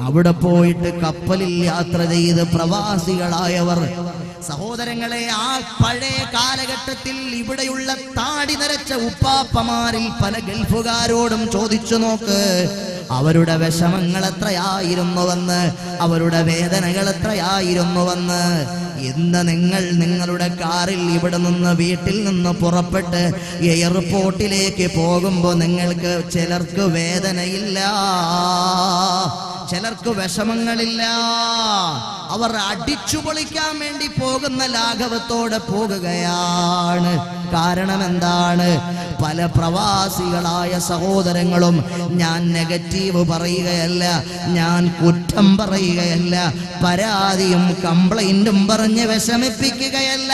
അവിടെ പോയിട്ട് കപ്പലിൽ യാത്ര ചെയ്ത് പ്രവാസികളായവർ സഹോദരങ്ങളെ, ആ പഴയ കാലഘട്ടത്തിൽ ഇവിടെയുള്ള താടി നരച്ച ഉപ്പാപ്പമാരിൽ പല ഗൾഫുകാരോടും ചോദിച്ചു നോക്ക്, അവരുടെ വിഷമങ്ങൾ എത്രയായിരുന്നുവെന്ന്, അവരുടെ വേദനകൾ എത്രയായിരുന്നുവെന്ന്. ഇന്ന് നിങ്ങൾ നിങ്ങളുടെ കാറിൽ ഇവിടെ നിന്ന് വീട്ടിൽ നിന്ന് പുറപ്പെട്ട് എയർപോർട്ടിലേക്ക് പോകുമ്പോൾ നിങ്ങൾക്ക് ചിലർക്ക് വേദനയില്ല, ചിലർക്ക് വിഷമങ്ങളില്ല. അവർ അടിച്ചു പൊളിക്കാൻ വേണ്ടി പോകുന്ന ലാഘവത്തോടെ പോകുകയാണ്. കാരണം എന്താണ്? പല പ്രവാസികളായ സഹോദരങ്ങളും, ഞാൻ നെഗറ്റീവ് പറയുകയല്ല, ഞാൻ കുറ്റം പറയുകയല്ല, പരാതിയും കംപ്ലൈന്റും പറഞ്ഞ് വിഷമിപ്പിക്കുകയല്ല.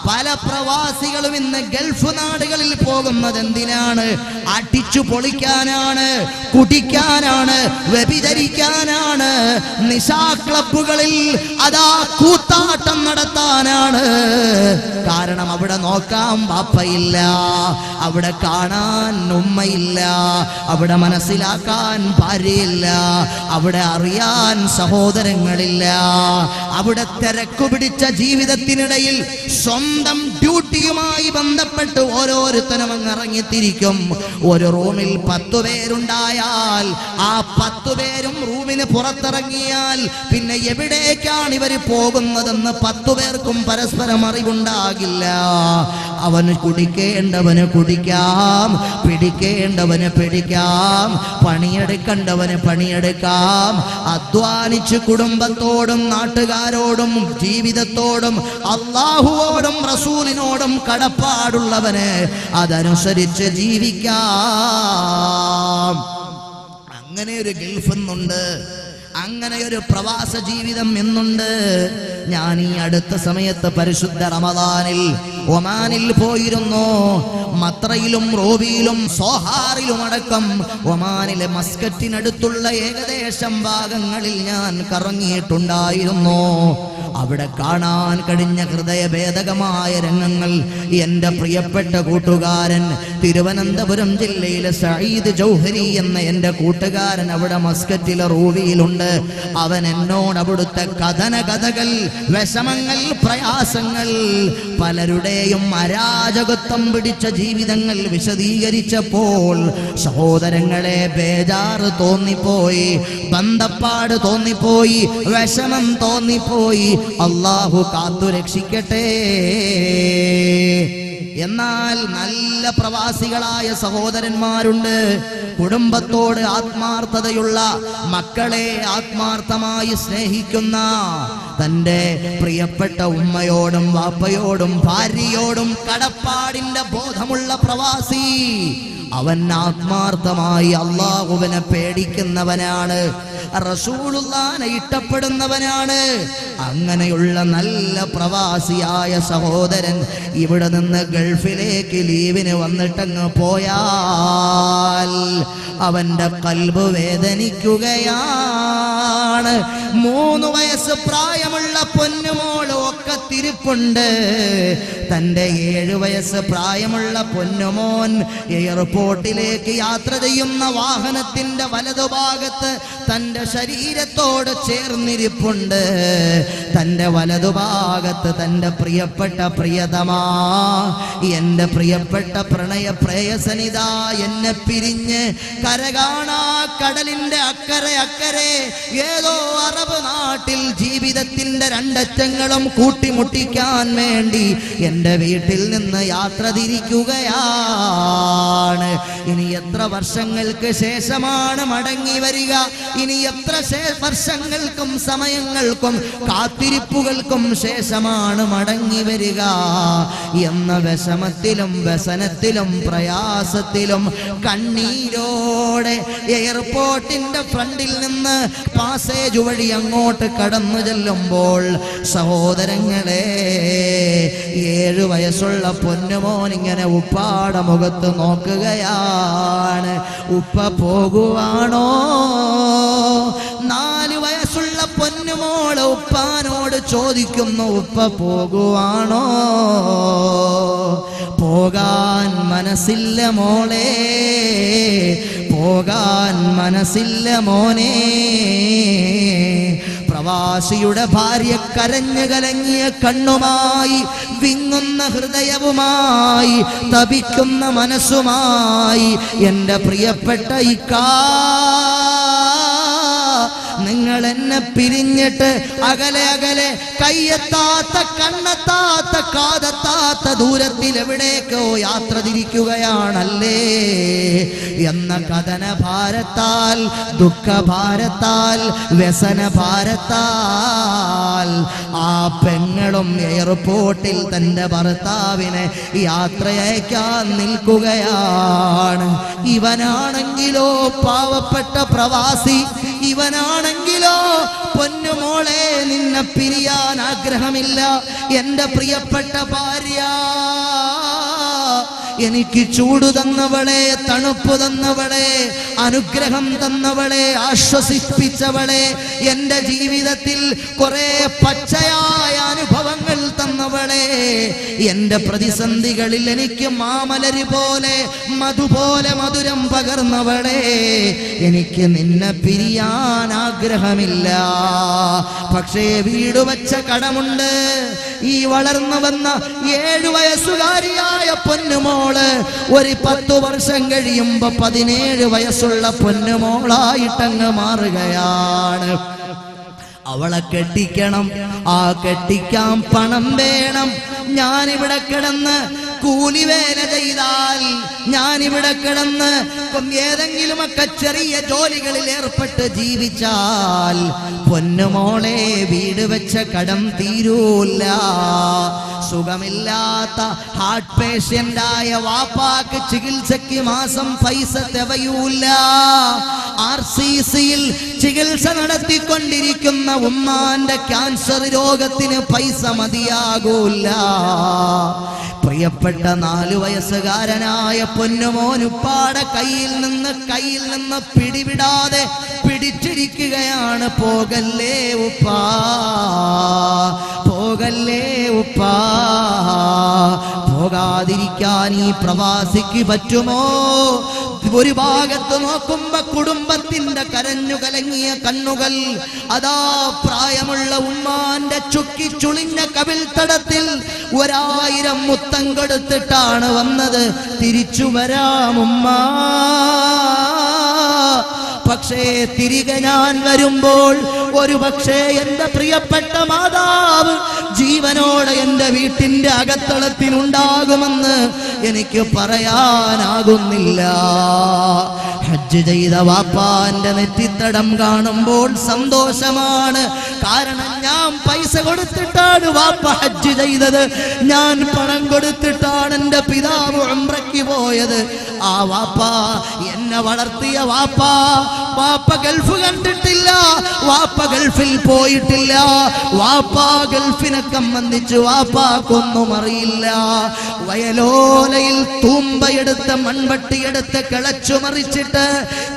പല പ്രവാസികളും ഇന്ന് ഗൾഫ് നാടുകളിൽ പോകുന്നത് എന്തിനാണ്? അടിച്ചു പൊളിക്കാനാണ്, കുടിക്കാനാണ്, വ്യഭിചരിക്കാനാണ്, നിശാ ക്ലബ്ബുകളിൽ അതാ കൂത്താട്ടം നടത്താനാണ്. കാരണം അവിടെ നോക്കാൻ ബാപ്പയില്ല, അവിടെ കാണാൻ ഉമ്മയില്ല, അവിടെ മനസ്സിലാക്കാൻ ഭാര്യയില്ല, അവിടെ അറിയാൻ സഹോദരങ്ങളില്ല. അവിടെ തിരക്കു പിടിച്ച ജീവിതത്തിനിടയിൽ സ്വന്തം ഡ്യൂട്ടിയുമായി ബന്ധപ്പെട്ട് ഓരോരുത്തരും അങ്ങ് ഇറങ്ങിത്തിരിക്കും. ഒരു റൂമിൽ 10 പേരുണ്ടായാൽ ആ 10 പേരും റൂമിന് പുറത്തിറങ്ങിയാൽ പിന്നെ എവിടേക്കാണ് ഇവർ പോകുന്നതെന്ന് 10 പേർക്കും പരസ്പരം അറിവുണ്ടാകില്ല. അവന് കുടിക്കേണ്ടവന് കുടിക്കാം, പിടിക്കേണ്ടവന് പിടിക്കാം, പണിയെടുക്കേണ്ടവന് പണിയെടുക്കാം. അധ്വാനിച്ച് കുടുംബത്തോടും നാട്ടുകാരോടും ജീവിതത്തോടും അല്ലാഹുവോടും റസൂലിനോടും കടപ്പാടുള്ളവന് അതനുസരിച്ച് ജീവിക്കാം. അങ്ങനെ ഒരു ഗൾഫ് എന്നുണ്ട്, അങ്ങനെ ഒരു പ്രവാസ ജീവിതം എന്നുണ്ട്. ഞാൻ ഈ അടുത്ത സമയത്ത് പരിശുദ്ധ റമദാനിൽ ഒമാനിൽ പോയിരുന്നു. മത്രയിലും റോബിയിലും സോഹാറിലും അടക്കം ഒമാനിലെ മസ്കറ്റിനടുത്തുള്ള ഏകദേശം ഭാഗങ്ങളിൽ ഞാൻ കറങ്ങിയിട്ടുണ്ടായിരുന്നു. അവിടെ കാണാൻ കഴിഞ്ഞ ഹൃദയഭേദകമായ രംഗങ്ങൾ എൻ്റെ പ്രിയപ്പെട്ട കൂട്ടുകാരൻ തിരുവനന്തപുരം ജില്ലയിലെ സഈദ് ജൗഹരി എന്ന എൻ്റെ കൂട്ടുകാരൻ അവിടെ മസ്കറ്റിലെ റൂവിയിലുണ്ട്. അവൻ എന്നോട് അവിടുത്തെ കഥനകഥകൾ, വിഷമങ്ങൾ, പ്രയാസങ്ങൾ, പലരുടെയും അരാജകത്വം പിടിച്ച ജീവിതങ്ങൾ വിശദീകരിച്ചപ്പോൾ സഹോദരങ്ങളെ ബേജാറ് തോന്നിപ്പോയി, ബന്ധപ്പാട് തോന്നിപ്പോയി, വിഷമം തോന്നിപ്പോയി. അല്ലാഹു കാത്തു രക്ഷിക്കട്ടെ. എന്നാൽ നല്ല പ്രവാസികളായ സഹോദരന്മാരുണ്ട്, കുടുംബത്തോട് ആത്മാർത്ഥതയുള്ള, മക്കളെ ആത്മാർത്ഥമായി സ്നേഹിക്കുന്ന, തൻ്റെ പ്രിയപ്പെട്ട ഉമ്മയോടും വാപ്പയോടും ഭാര്യയോടും കടപ്പാടിന്റെ ബോധമുള്ള പ്രവാസി. അവൻ ആത്മാർത്ഥമായി അല്ലാഹുവിനെ പേടിക്കുന്നവനാണ്, റസൂലുള്ളാഹിനെ ഇഷ്ടപ്പെടുന്നവനാണ്. അങ്ങനെയുള്ള നല്ല പ്രവാസിയായ സഹോദരൻ ഇവിടെ നിന്ന് ഗൾഫിലേക്ക് ലീവിന് വന്നിട്ടങ്ങ് പോയാൽ അവന്റെ ഖൽബ് വേദനിക്കുകയാണ്. 3 വയസ്സ് പ്രായമുള്ള പൊന്നുമോള് ഒക്കെ തിരിപ്പുണ്ട്. തൻ്റെ 7 വയസ്സ് പ്രായമുള്ള പൊന്നുമോൻ എയർപോർട്ടിലേക്ക് യാത്ര ചെയ്യുന്ന വാഹനത്തിന്റെ വലതുഭാഗത്ത് തൻ്റെ ശരീരത്തോട് ചേർന്നിരിപ്പുണ്ട്. തൻ്റെ വലതുഭാഗത്ത് തൻ്റെ പ്രിയപ്പെട്ട പ്രിയതമാ, എൻ്റെ പ്രിയപ്പെട്ട പ്രണയ പ്രേയസനിത എന്നെ പിരിഞ്ഞ് കരകാണാ കടലിന്റെ അക്കരെ അക്കരെ ഏതോ അറബ് നാട്ടിൽ ജീവിതത്തിന്റെ രണ്ടറ്റങ്ങളും കൂട്ടിമുട്ടിക്കാൻ വേണ്ടി എൻ്റെ വീട്ടിൽ നിന്ന് യാത്ര തിരിക്കുകയാണ്. ഇനി എത്ര വർഷങ്ങൾക്ക് ശേഷമാണ് മടങ്ങി വരിക? ഇനി എത്ര വർഷങ്ങൾക്കും സമയങ്ങൾക്കും കാത്തിരിപ്പുകൾക്കും ശേഷമാണ് മടങ്ങി വരിക എന്ന വിഷമത്തിലും വ്യസനത്തിലും പ്രയാസത്തിലും കണ്ണീരോടെ എയർപോർട്ടിന്റെ ഫ്രണ്ടിൽ നിന്ന് പാസേജ് വഴി അങ്ങോട്ട് കടന്നു ചെല്ലുമ്പോൾ സഹോദരങ്ങളെ 7 വയസ്സുള്ള പൊന്നുമോൻ ഇങ്ങനെ ഉപ്പാടെ മുഖത്ത് നോക്കുകയാണ്. ഉപ്പ പോകുവാണോ? 4 വയസ്സുള്ള പൊന്നുമോള് ഉപ്പാനോട് ചോദിക്കുന്നു, ഉപ്പ പോകുവാണോ? പോകാൻ മനസ്സില്ല മോളെ, പോകാൻ മനസ്സില്ല മോനെ. പ്രവാസിയുടെ ഭാര്യ കരഞ്ഞു കലങ്ങിയ കണ്ണുമായി, വിങ്ങുന്ന ഹൃദയവുമായി, തപിക്കുന്ന മനസ്സുമായി എൻ്റെ പ്രിയപ്പെട്ട ഇക്കാ, നിങ്ങൾ എന്നെ പിരിഞ്ഞിട്ട് അകലെ അകലെ, കയ്യെത്താത്ത കണ്ണെത്താത്ത കാതെത്താത്ത ദൂരത്തിൽ എവിടേക്കോ യാത്ര തിരിക്കുകയാണല്ലേ എന്ന കഥന ഭാരത്താൽ, ദുഃഖഭാരത്താൽ, വ്യസന ഭാരത്താൽ ആ പെങ്ങളും എയർപോർട്ടിൽ തൻ്റെ ഭർത്താവിനെ യാത്രയയക്കാൻ നിൽക്കുകയാണ്. ഇവനാണെങ്കിലോ പാവപ്പെട്ട പ്രവാസി, ഇവനാണെങ്കിലോ പൊന്നുമോളെ നിന്നെ പിരിയാൻ ആഗ്രഹമില്ല. എൻ്റെ പ്രിയപ്പെട്ട ഭാര്യ, എനിക്ക് ചൂട് തന്നവളെ, തണുപ്പ് തന്നവളെ, അനുഗ്രഹം തന്നവളെ, ആശ്വസിപ്പിച്ചവളെ, എൻ്റെ ജീവിതത്തിൽ കുറെ പച്ചയായ അനുഭവങ്ങൾ തന്നവളെ, എൻ്റെ പ്രതിസന്ധികളിൽ എനിക്ക് മാമലരി പോലെ, മധുപോലെ മധുരം പകർന്നവളെ, എനിക്ക് നിന്നെ പിരിയാൻ ആഗ്രഹമില്ല. പക്ഷേ വീട് വച്ച കടമുണ്ട്. ഈ വളർന്നു വന്ന 7 വയസ്സുകാരിയായ പൊന്നുമോള് ഒരു 10 വർഷം കഴിയുമ്പോ 17 വയസ്സുള്ള പൊന്നുമോളായിട്ടങ്ങ് മാറുകയാണ്. അവളെ കെട്ടിക്കണം, ആ കെട്ടിക്കാൻ പണം വേണം. ഞാനിവിടെ കിടന്ന് കൂലിവേല ചെയ്താൽ, ഞാനിവിടെ കിടന്ന് ഏതെങ്കിലുമൊക്കെ ചെറിയ ജോലികളിൽ ഏർപ്പെട്ട് ജീവിച്ചാൽ പൊന്നുമോളെ വീട് വെച്ച കടം തീരൂല. സുഖമില്ലാത്ത ഹാർട്ട് പേഷ്യന്റായ വാപ്പാക്ക് ചികിത്സയ്ക്ക് മാസം പൈസ തികയൂല. RCCയിൽ ചികിത്സ നടത്തിക്കൊണ്ടിരിക്കുന്ന ഉമ്മാന്റെ ക്യാൻസർ രോഗത്തിന് പൈസ മതിയാകൂല. പ്രിയപ്പെട്ട 4 വയസ്സുകാരനായ പൊന്നുമോനുപ്പാടെ കയ്യിൽ നിന്ന് പിടിവിടാതെ പിടിച്ചിരിക്കുകയാണ്. പോകല്ലേ ഉപ്പാ, പോകല്ലേ ഉപ്പാ. പോകാതിരിക്കാൻ ഈ പ്രവാസിക്ക് പറ്റുമോ? ഒരു ഭാഗത്ത് നോക്കുമ്പോ കുടുംബത്തിന്റെ കരഞ്ഞു കലങ്ങിയ കണ്ണുകൾ, അതാ പ്രായമുള്ള ഉമ്മാന്റെ ചുക്കി ചുളിഞ്ഞ കവിൾത്തടത്തിൽ 1000 മുത്തം കൊടുത്തിട്ടാണ് വന്നത്. തിരിച്ചു വരാം ഉമ്മ, പക്ഷേ തിരികെ ഞാൻ വരുമ്പോൾ ഒരു പക്ഷേ എൻ്റെ പ്രിയപ്പെട്ട മാതാവ് ജീവനോടെ എൻ്റെ വീട്ടിൻ്റെ അകത്തളത്തിനുണ്ടാകുമെന്ന് എനിക്ക് പറയാനാകുന്നില്ല. ഹജ്ജ് ചെയ്ത വാപ്പാന്റെ നെറ്റിത്തടം കാണുമ്പോൾ സന്തോഷമാണ്. കാരണം ഞാൻ പൈസ കൊടുത്തിട്ടാണ് വാപ്പ ഹജ്ജ് ചെയ്തത്, ഞാൻ പണം കൊടുത്തിട്ടാണ് എൻ്റെ പിതാവ് ഉംറയ്ക്ക് പോയത്. ആ വാപ്പ എന്നെ വളർത്തിയ വാപ്പ, വാപ്പ ഗൾഫ് കണ്ടിട്ടില്ല, വാപ്പ ഗൾഫിൽ പോയിട്ടില്ല, വാപ്പ ഗൾഫിനെ സംബന്ധിച്ച് വാപ്പാക്കൊന്നും അറിയില്ല. വയലോലയിൽ തൂമ്പയെടുത്ത് മൺവട്ടിയെടുത്ത് കിളച്ചു മറിച്ചിട്ട്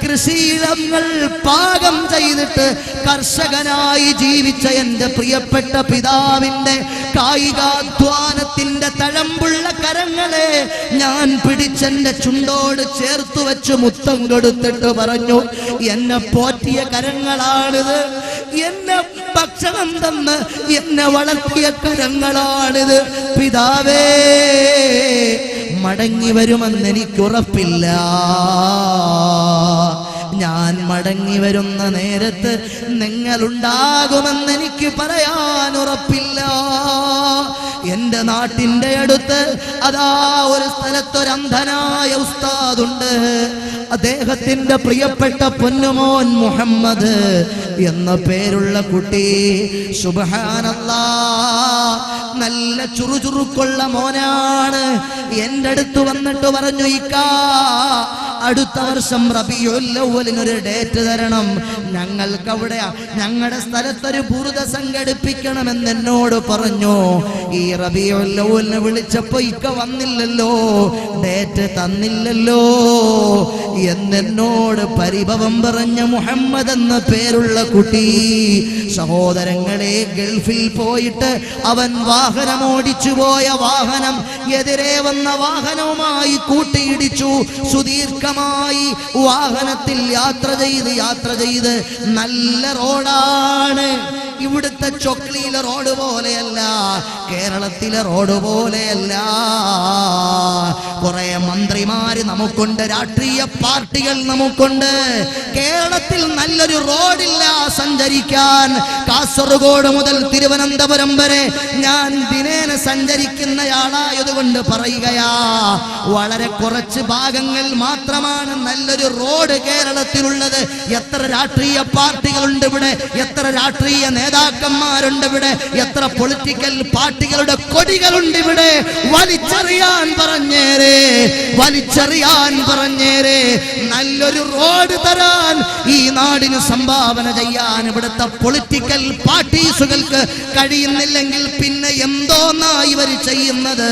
കൃഷിയിടങ്ങൾ പാകം ചെയ്തിട്ട് കർഷകനായി ജീവിച്ച എൻ്റെ പ്രിയപ്പെട്ട പിതാവിൻ്റെ കായികാധ്വാനത്തിന്റെ തഴമ്പുള്ള കരങ്ങളെ ഞാൻ പിടിച്ചെന്റെ ചുണ്ടോട് ചേർത്തു വെച്ച് മുത്തം കൊടുത്തിട്ട് പറഞ്ഞു, എന്നെ പോറ്റിയ കരങ്ങളാണിത്, എന്നെ ഭക്ഷണം തന്ന് എന്നെ വളർത്തിയ കരങ്ങളാണിത്. പിതാവേ, മടങ്ങി വരുമെന്ന് എനിക്കുറപ്പില്ല. ഞാൻ മടങ്ങി വരുന്ന നേരത്ത് നിങ്ങളുണ്ടാകുമെന്ന് എനിക്ക് പറയാൻ ഉറപ്പില്ല. എൻ്റെ നാട്ടിൻ്റെ അടുത്ത് അതാ ഒരു സ്ഥലത്തൊരന്ധനായ ഉസ്താദുണ്ട്. അദ്ദേഹത്തിൻ്റെ പ്രിയപ്പെട്ട പൊന്നുമോൻ മുഹമ്മദ് എന്ന പേരുള്ള കുട്ടി, സുബ്ഹാനല്ലാഹ്, നല്ല ചുറുചുറുക്കുള്ള മോനാണ്. എൻ്റെ അടുത്ത് വന്നിട്ട് പറഞ്ഞു, ഇക്കാ അടുത്ത വർഷം റബീഉൽ അവ്വലിനൊരു ഡേറ്റ് തരണം, ഞങ്ങൾക്കവിടെ ഞങ്ങളുടെ സ്ഥലത്തൊരു ബുറുദ സംഘടിപ്പിക്കണമെന്ന് എന്നോട് പറഞ്ഞു. ഈ റബീഉൽ അവ്വലിനെ വിളിച്ചപ്പോ ഇക്ക വന്നില്ലല്ലോ, ഡേറ്റ് തന്നില്ലല്ലോ എന്നോട് പരിഭവം പറഞ്ഞ മുഹമ്മദ് എന്ന പേരുള്ള കുട്ടി, സഹോദരങ്ങളെ, ഗൾഫിൽ പോയിട്ട് അവൻ വാഹനം ഓടിച്ചു പോയ വാഹനം എതിരെ വന്ന വാഹനവുമായി കൂട്ടിയിടിച്ചു. സുദീർഘമായി വാഹനത്തിൽ യാത്ര ചെയ്ത് നല്ല റോഡാണ്. ഇവിടുത്തെ ചൊക്ലിയിലെ റോഡ് പോലെയല്ല, കേരളത്തിലെ റോഡ് പോലെയല്ല. കുറെ മന്ത്രിമാര് നമുക്കുണ്ട്, രാഷ്ട്രീയ പാർട്ടികൾ നമുക്കുണ്ട്. കേരളത്തിൽ നല്ലൊരു റോഡില്ല സഞ്ചരിക്കാൻ. കാസർഗോഡ് മുതൽ തിരുവനന്തപുരം വരെ ഞാൻ ദിനേന സഞ്ചരിക്കുന്നയാളായതുകൊണ്ട് പറയുകയാ, വളരെ കുറച്ച് ഭാഗങ്ങൾ മാത്രമാണ് നല്ലൊരു റോഡ് കേരളത്തിലുള്ളത്. എത്ര രാഷ്ട്രീയ പാർട്ടികളുണ്ട് ഇവിടെ, എത്ര രാഷ്ട്രീയ നേതാക്കന്മാരുണ്ട് ഇവിടെ, എത്ര പൊളിറ്റിക്കൽ പാർട്ടികളുടെ കൊടികളുണ്ട് ഇവിടെ. വലിച്ചെറിയാൻ പറഞ്ഞേരെ, വലിച്ചെറിയാൻ പറഞ്ഞേരെ. നല്ലൊരു റോഡ് തരാൻ, ഈ നാടിന് സംഭാവന ചെയ്യാൻ ഇവിടുത്തെ പൊളിറ്റിക്കൽ പാർട്ടീസുകൾക്ക് കഴിയുന്നില്ലെങ്കിൽ പിന്നെ എന്തോന്നാ ഇവർ ചെയ്യുന്നത്?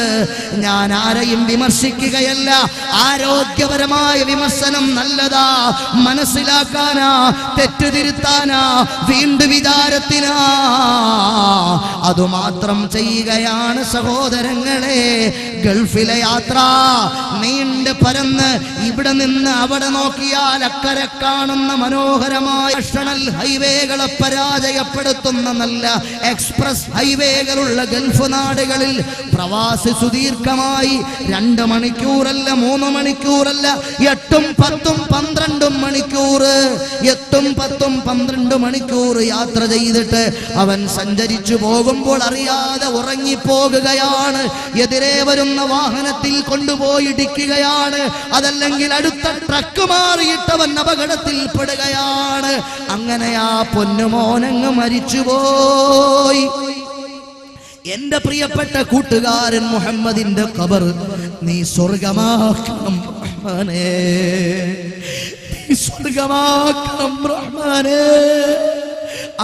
ഞാൻ ആരെയും വിമർശിക്കുകയല്ല, ആരോഗ്യപരമായ വിമർശനം നല്ലതാ, മനസ്സിലാക്കാനാ, തെറ്റുതിരുത്താനാ, വീണ്ടും വിചാരത്തിനാ, അതുമാത്രം ചെയ്യുകയാണ് സഹോദരങ്ങളെ. ഗൾഫിലെ യാത്ര നീണ്ട് പരന്ന് ഇവിടെ നിന്ന് അവിടെ നോക്കിയാൽ അക്കരെ കാണുന്ന മനോഹരമായ നാഷണൽ ഹൈവേകളെ പരാജയപ്പെടുത്തുന്ന നല്ല എക്സ്പ്രസ് ഹൈവേകളുള്ള ഗൾഫ് നാടുകളിൽ പ്രവാസി സുദീർഘമായി 2 മണിക്കൂറല്ല 3 മണിക്കൂറല്ല 8ഉം 10ഉം 12ഉം മണിക്കൂർ 8ഉം 10ഉം 12 മണിക്കൂർ യാത്ര ചെയ്തിട്ട് അവൻ സഞ്ചരിച്ചു പോകുമ്പോൾ അറിയാതെ ഉറങ്ങിപ്പോകുകയാണ്. എതിരെ വരുന്ന വാഹനത്തിൽ കൊണ്ടുപോയി ഇടിക്കുകയാണ്, അതല്ലെങ്കിൽ അടുത്ത ട്രക്ക് മാറിയിട്ടവൻ അപകടത്തിൽ പെടുകയാണ്. അങ്ങനെ ആ പൊന്നുമോനങ്ങ് മരിച്ചുപോയി. എന്റെ പ്രിയപ്പെട്ട കൂട്ടുകാരൻ മുഹമ്മദിന്റെ ഖബർ നീ സ്വർഗമാക്കണം റഹ്മാനേ, നീ സ്വർഗമാക്കണം റഹ്മാനേ.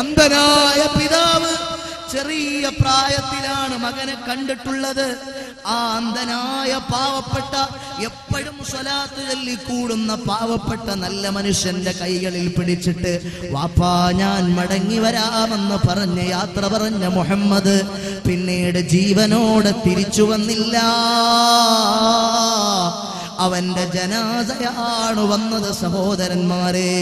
അന്ധനായ പിതാവ് ചെറിയ പ്രായത്തിലാണ് മകനെ കണ്ടിട്ടുള്ളത്. ആ അന്ധനായ പാവപ്പെട്ട, എപ്പോഴും സ്വലാത്ത് ചൊല്ലി കൂടുന്ന പാവപ്പെട്ട നല്ല മനുഷ്യന്റെ കൈകളിൽ പിടിച്ചിട്ട് വാപ്പാ ഞാൻ മടങ്ങി വരാമെന്ന് പറഞ്ഞ് യാത്ര പറഞ്ഞ മുഹമ്മദ് പിന്നീട് ജീവനോടെ തിരിച്ചു വന്നില്ല. അവന്റെ ജനാസയാണ് വന്നത്. സഹോദരന്മാരെ,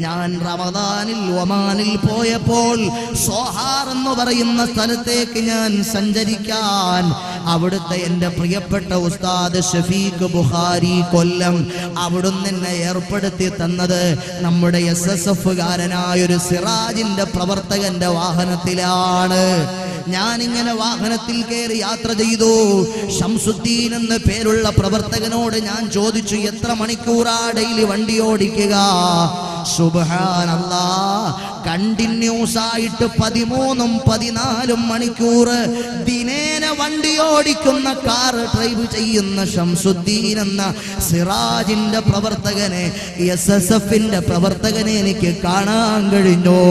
ഞാൻ റമദാനിൽ ഒമാനിൽ പോയപ്പോൾ സോഹാർ എന്ന് പറയുന്ന സ്ഥലത്തേക്ക് ഞാൻ സഞ്ചരിക്കാൻ അവിടുത്തെ എൻ്റെ പ്രിയപ്പെട്ട ഉസ്താദ് ഷഫീഖ് ബുഖാരി കൊല്ലം അവിടുന്ന് എന്നെ ഏർപ്പെടുത്തി തന്നത് നമ്മുടെ SSF കാരനായൊരു സിറാജിന്റെ പ്രവർത്തകന്റെ വാഹനത്തിലാണ്. ഞാനിങ്ങനെ വാഹനത്തിൽ കയറി യാത്ര ചെയ്തു. ഷംസുദ്ദീൻ എന്ന പേരുള്ള പ്രവർത്തകനോട് ഞാൻ ചോദിച്ചു, എത്ര മണിക്കൂറാ ഡെയിലി വണ്ടി ഓടിക്കുക? സുബ്ഹാനല്ലാഹ്, കണ്ടിന്യൂസ് ആയിട്ട് 13ഉം 14ഉം മണിക്കൂർ ദിനേന വണ്ടി ഓടിക്കുന്ന, കാർ ഡ്രൈവ് ചെയ്യുന്ന ഷംസുദ്ദീൻ എന്ന സിറാജിന്റെ പ്രവർത്തകനെ, SSFന്റെ പ്രവർത്തകനെ എനിക്ക് കാണാൻ കഴിഞ്ഞു.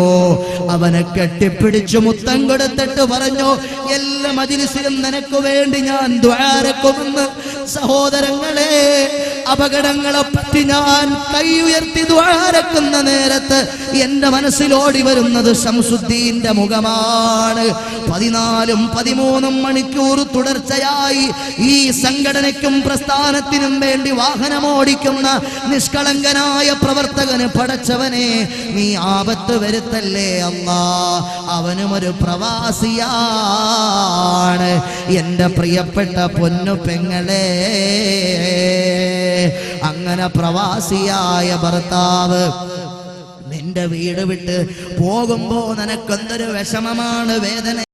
അവനെ കെട്ടിപ്പിടിച്ചു മുത്തം കൊടുത്തിട്ട് പറഞ്ഞു, എല്ലാ മജ്‌ലിസിലും നിനക്ക് വേണ്ടി ഞാൻ ദുആരക്കുമെന്ന്. സഹോദരങ്ങളെ, അപകടങ്ങളെ പറ്റി ഞാൻ കൈ ഉയർത്തി ദുആരക്കുന്ന നേരത്ത് എന്റെ മനസ്സിലോടി വരുന്നത് ശംസുദ്ദീന്റെ മുഖമാണ്. 14ഉം 13ഉം മണിക്കൂർ തുടർച്ചയായി ഈ സംഘടനയ്ക്കും പ്രസ്ഥാനത്തിനും വേണ്ടി വാഹനമോടിക്കുന്ന നിഷ്കളങ്കനായ പ്രവർത്തകന്, പടച്ചവനെ നീ ആപത്ത് വരുത്തല്ലേ അല്ലാ, അവനും ഒരു പ്രവാസിയാണ്. എന്റെ പ്രിയപ്പെട്ട പൊന്നു പെങ്ങളെ, അങ്ങനെ പ്രവാസിയായ ഭർത്താവ് നിന്റെ വീട് വിട്ട് പോകുമ്പോ നിനക്കെന്തൊരു വിഷമമാണ്, വേദന.